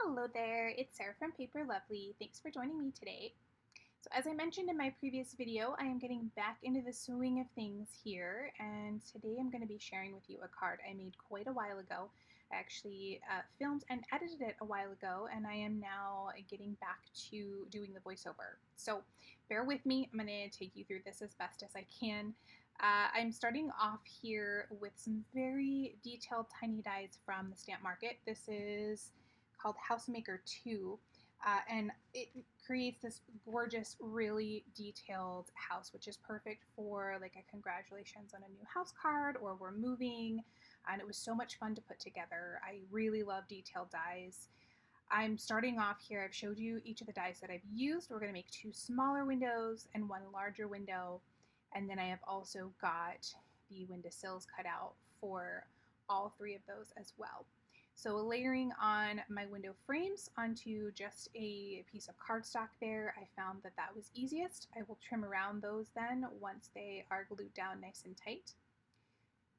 Hello there, it's Sarah from Paper Lovely. Thanks for joining me today. So as I mentioned in my previous video, I am getting back into the swing of things here, and today I'm going to be sharing with you a card I made quite a while ago. I actually filmed and edited it a while ago, and I am now getting back to doing the voiceover. So bear with me, I'm going to take you through this as best as I can. I'm starting off here with some very detailed tiny dies from the stamp market. This is called Housemaker 2. And it creates this gorgeous, really detailed house, which is perfect for like a congratulations on a new house card or we're moving. And it was so much fun to put together. I really love detailed dies. I'm starting off here. I've showed you each of the dies that I've used. We're going to make 2 smaller windows and 1 larger window. And then I have also got the windowsills cut out for all 3 of those as well. So layering on my window frames onto just a piece of cardstock there, I found that that was easiest. I will trim around those then once they are glued down nice and tight.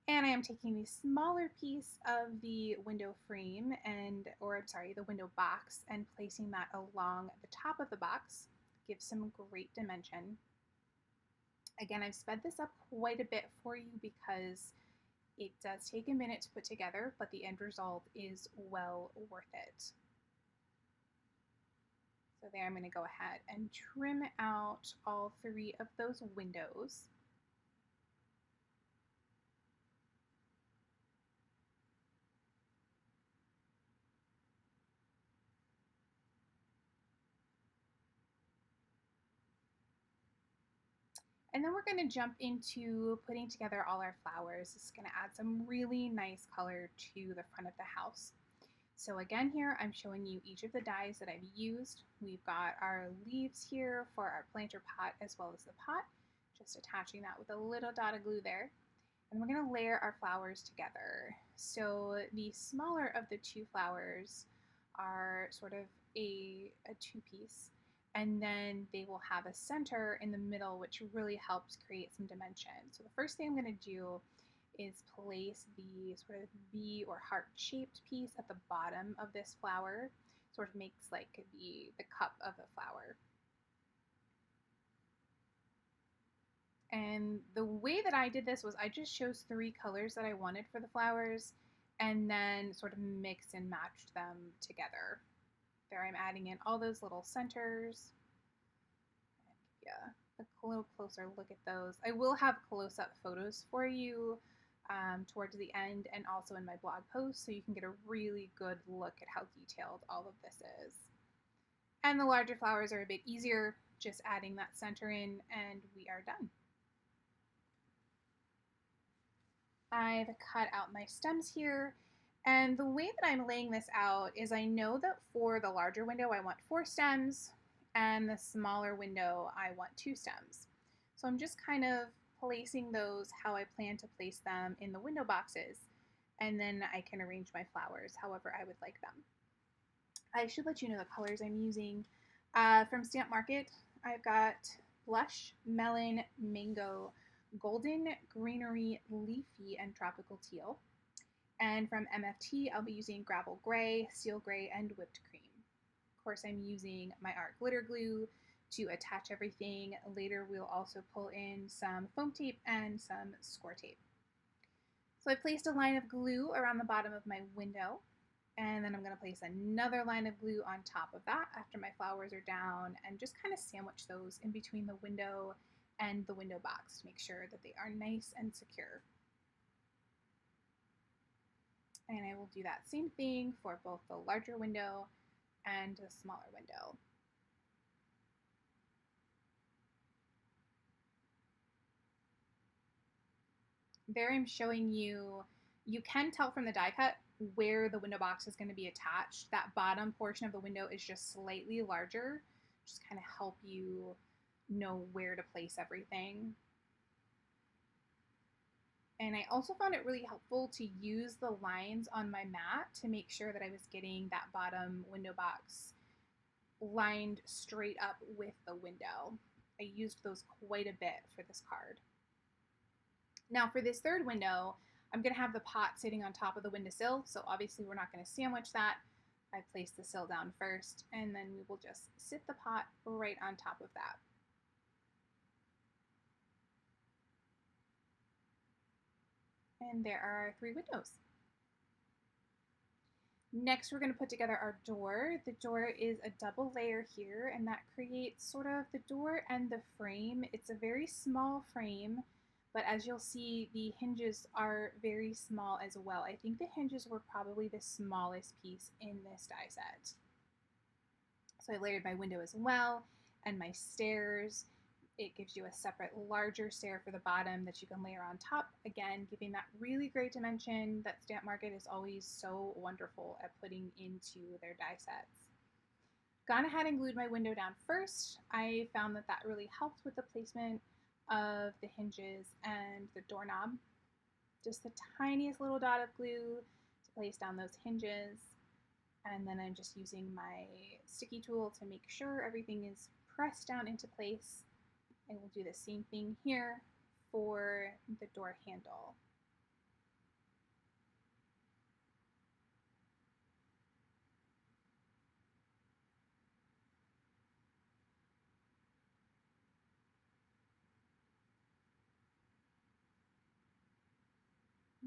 And I am taking the smaller piece of the window frame the window box and placing that along the top of the box. Gives some great dimension. Again, I've sped this up quite a bit for you because it does take a minute to put together, but the end result is well worth it. So there I'm going to go ahead and trim out all 3 of those windows. And then we're going to jump into putting together all our flowers. This is going to add some really nice color to the front of the house. So again here, I'm showing you each of the dies that I've used. We've got our leaves here for our planter pot as well as the pot. Just attaching that with a little dot of glue there. And we're going to layer our flowers together. So the smaller of the 2 flowers are sort of a 2-piece. And then they will have a center in the middle, which really helps create some dimension. So the first thing I'm going to do is place the sort of V or heart-shaped piece at the bottom of this flower. Sort of makes like the cup of the flower. And the way that I did this was I just chose 3 colors that I wanted for the flowers and then sort of mixed and matched them together. There I'm adding in all those little centers. Yeah, a little closer look at those. I will have close-up photos for you towards the end and also in my blog post so you can get a really good look at how detailed all of this is. And the larger flowers are a bit easier, just adding that center in and we are done. I've cut out my stems here. And the way that I'm laying this out is I know that for the larger window, I want 4 stems, and the smaller window, I want 2 stems. So I'm just kind of placing those how I plan to place them in the window boxes, and then I can arrange my flowers however I would like them. I should let you know the colors I'm using. From Stamp Market, I've got Blush, Melon, Mango, Golden, Greenery, Leafy, and Tropical Teal. And from MFT, I'll be using Gravel Gray, Steel Gray, and Whipped Cream. Of course, I'm using my art glitter glue to attach everything. Later, we'll also pull in some foam tape and some Scor-Tape. So I placed a line of glue around the bottom of my window, and then I'm going to place another line of glue on top of that after my flowers are down, and just kind of sandwich those in between the window and the window box to make sure that they are nice and secure. And I will do that same thing for both the larger window and the smaller window. There I'm showing you, you can tell from the die cut where the window box is going to be attached. That bottom portion of the window is just slightly larger, just kind of help you know where to place everything. And I also found it really helpful to use the lines on my mat to make sure that I was getting that bottom window box lined straight up with the window. I used those quite a bit for this card. Now for this third window, I'm going to have the pot sitting on top of the windowsill, so obviously we're not going to sandwich that. I place the sill down first, and then we will just sit the pot right on top of that. And there are 3 windows. Next, we're going to put together our door. The door is a double layer here, and that creates sort of the door and the frame. It's a very small frame, but as you'll see, the hinges are very small as well. I think the hinges were probably the smallest piece in this die set. So I layered my window as well, and my stairs. It gives you a separate larger stair for the bottom that you can layer on top, again giving that really great dimension that Stamp Market is always so wonderful at putting into their die sets. Gone ahead and glued my window down first. I found that that really helped with the placement of the hinges and the doorknob. Just the tiniest little dot of glue to place down those hinges, and then I'm just using my sticky tool to make sure everything is pressed down into place. And we'll do the same thing here for the door handle.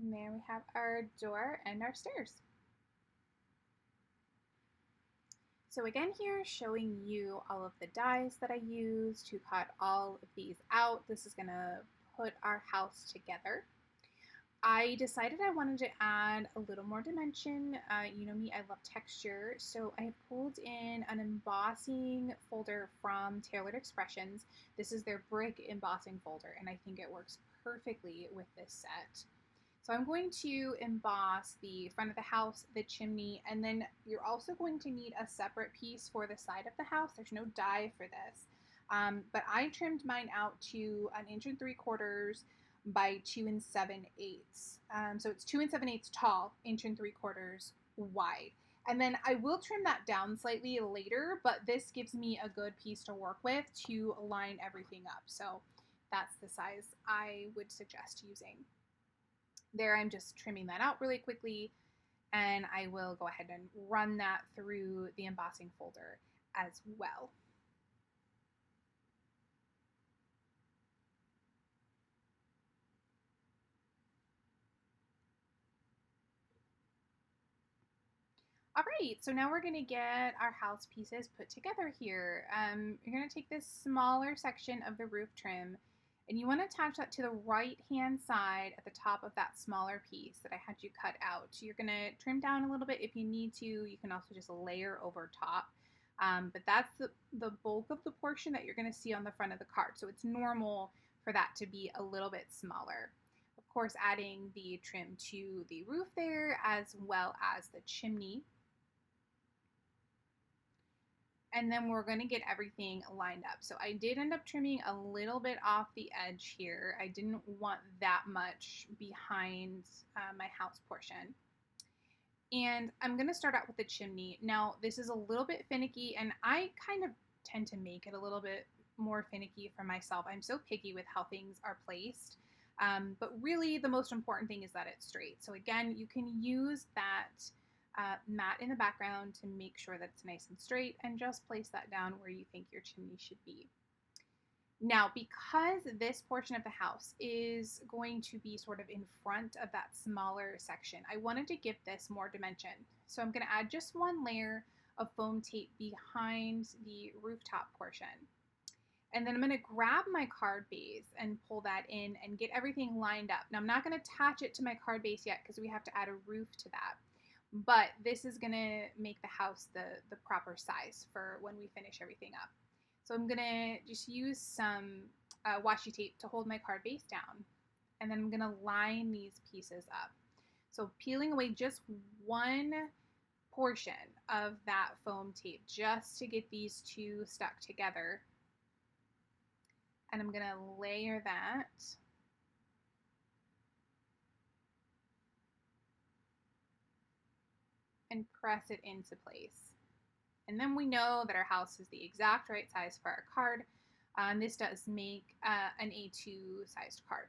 And there we have our door and our stairs. So again here, showing you all of the dies that I used to cut all of these out. This is going to put our house together. I decided I wanted to add a little more dimension. You know me, I love texture, so I pulled in an embossing folder from Tailored Expressions. This is their brick embossing folder, and I think it works perfectly with this set. So I'm going to emboss the front of the house, the chimney, and then you're also going to need a separate piece for the side of the house. There's no die for this. But I trimmed mine out to 1 3/4 inches by 2 7/8. So it's 2 7/8 tall, 1 3/4 inches wide. And then I will trim that down slightly later, but this gives me a good piece to work with to line everything up. So that's the size I would suggest using. There, I'm just trimming that out really quickly, and I will go ahead and run that through the embossing folder as well. All right, so now we're going to get our house pieces put together here. You're going to take this smaller section of the roof trim, and you want to attach that to the right-hand side at the top of that smaller piece that I had you cut out. You're going to trim down a little bit if you need to. You can also just layer over top. But that's the bulk of the portion that you're going to see on the front of the card. So it's normal for that to be a little bit smaller. Of course, adding the trim to the roof there as well as the chimney. And then we're going to get everything lined up. So I did end up trimming a little bit off the edge here. I didn't want that much behind my house portion. And I'm going to start out with the chimney. Now, this is a little bit finicky, and I kind of tend to make it a little bit more finicky for myself. I'm so picky with how things are placed. But really, the most important thing is that it's straight. So again, you can use that mat in the background to make sure that it's nice and straight, and just place that down where you think your chimney should be. Now, because this portion of the house is going to be sort of in front of that smaller section, I wanted to give this more dimension. So I'm going to add just 1 layer of foam tape behind the rooftop portion. And then I'm going to grab my card base and pull that in and get everything lined up. Now, I'm not going to attach it to my card base yet because we have to add a roof to that. But this is going to make the house the proper size for when we finish everything up. So I'm going to just use some washi tape to hold my card base down. And then I'm going to line these pieces up. So peeling away just 1 portion of that foam tape just to get these 2 stuck together. And I'm going to layer that. And press it into place. And then we know that our house is the exact right size for our card. This does make an A2 sized card.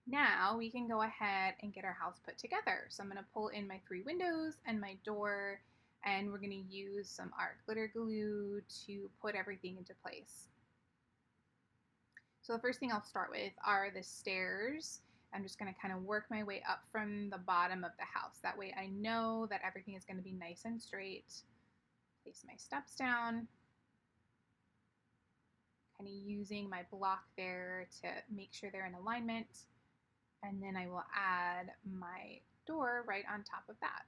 Now we can go ahead and get our house put together. So I'm going to pull in my 3 windows and my door, and we're going to use some art glitter glue to put everything into place. So the first thing I'll start with are the stairs. I'm just going to kind of work my way up from the bottom of the house. That way I know that everything is going to be nice and straight. Place my steps down. Kind of using my block there to make sure they're in alignment. And then I will add my door right on top of that.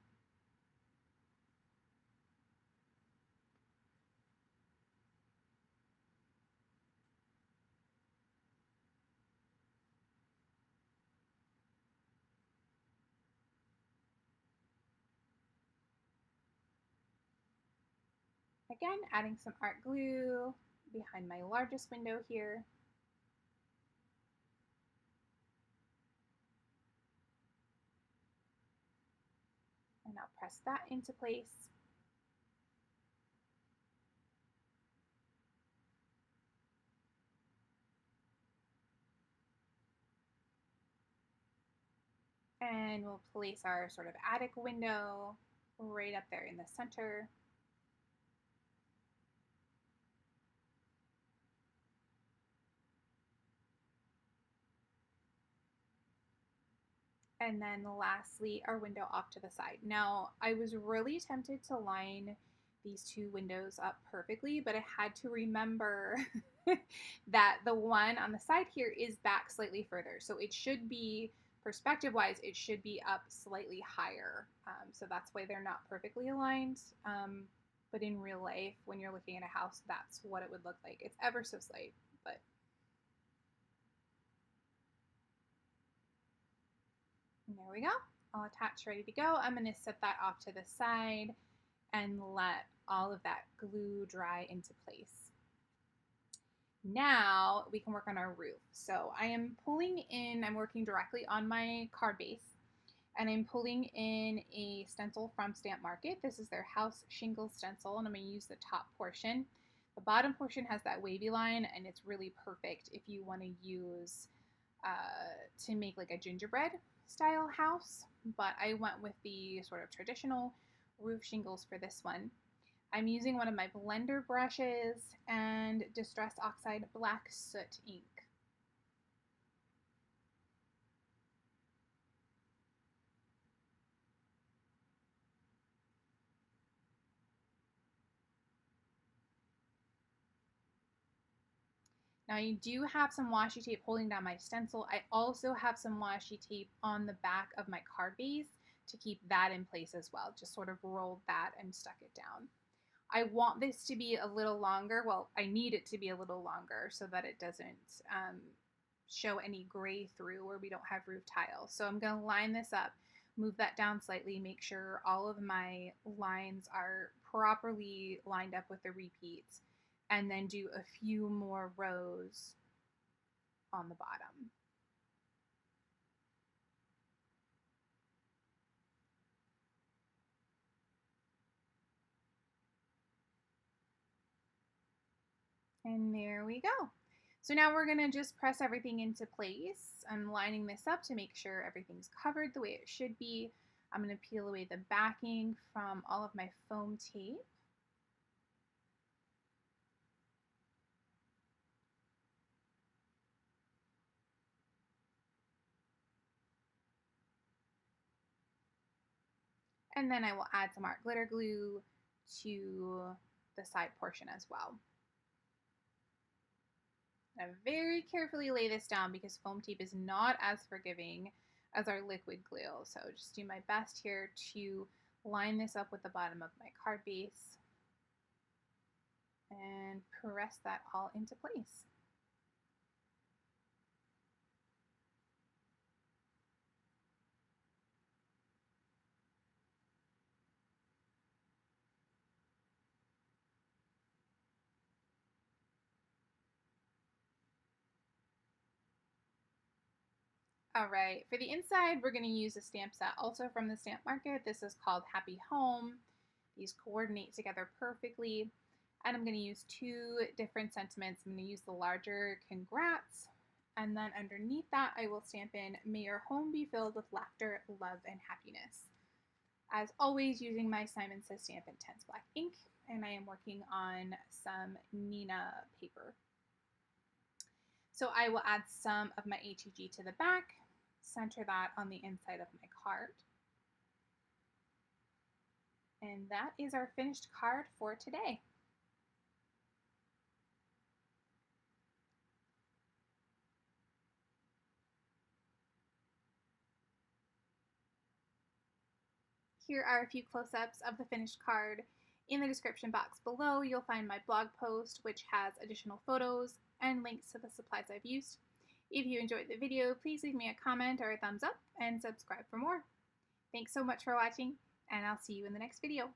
Again, adding some art glue behind my largest window here. And I'll press that into place. And we'll place our sort of attic window right up there in the center. And then lastly, our window off to the side. Now, I was really tempted to line these 2 windows up perfectly, but I had to remember that the one on the side here is back slightly further. So it should be, perspective-wise, it should be up slightly higher. So that's why they're not perfectly aligned. But in real life, when you're looking at a house, that's what it would look like. It's ever so slight, but and there we go. All attached, ready to go. I'm going to set that off to the side and let all of that glue dry into place. Now we can work on our roof. So I am pulling in, I'm working directly on my card base, and I'm pulling in a stencil from Stamp Market. This is their house shingle stencil, and I'm going to use the top portion. The bottom portion has that wavy line, and it's really perfect if you want to use to make like a gingerbread style house, but I went with the sort of traditional roof shingles for this one. I'm using one of my blender brushes and Distress Oxide Black Soot ink. Now I do have some washi tape holding down my stencil. I also have some washi tape on the back of my card base to keep that in place as well. Just sort of rolled that and stuck it down. I want this to be a little longer. Well, I need it to be a little longer so that it doesn't show any gray through where we don't have roof tiles. So I'm going to line this up, move that down slightly, make sure all of my lines are properly lined up with the repeats, and then do a few more rows on the bottom. And there we go. So now we're going to just press everything into place. I'm lining this up to make sure everything's covered the way it should be. I'm going to peel away the backing from all of my foam tape. And then I will add some art glitter glue to the side portion as well. I very carefully lay this down because foam tape is not as forgiving as our liquid glue. So just do my best here to line this up with the bottom of my card base and press that all into place. All right, for the inside, we're going to use a stamp set also from the Stamp Market. This is called Happy Home. These coordinate together perfectly. And I'm going to use 2 different sentiments. I'm going to use the larger congrats, And then underneath that, I will stamp in, "May your home be filled with laughter, love, and happiness." As always, using my Simon Says Stamp Intense Black ink, and I am working on some Nina paper. So I will add some of my HEG to the back, center that on the inside of my card. And that is our finished card for today. Here are a few close-ups of the finished card. In the description box below, you'll find my blog post, which has additional photos and links to the supplies I've used. If you enjoyed the video, please leave me a comment or a thumbs up and subscribe for more. Thanks so much for watching, and I'll see you in the next video.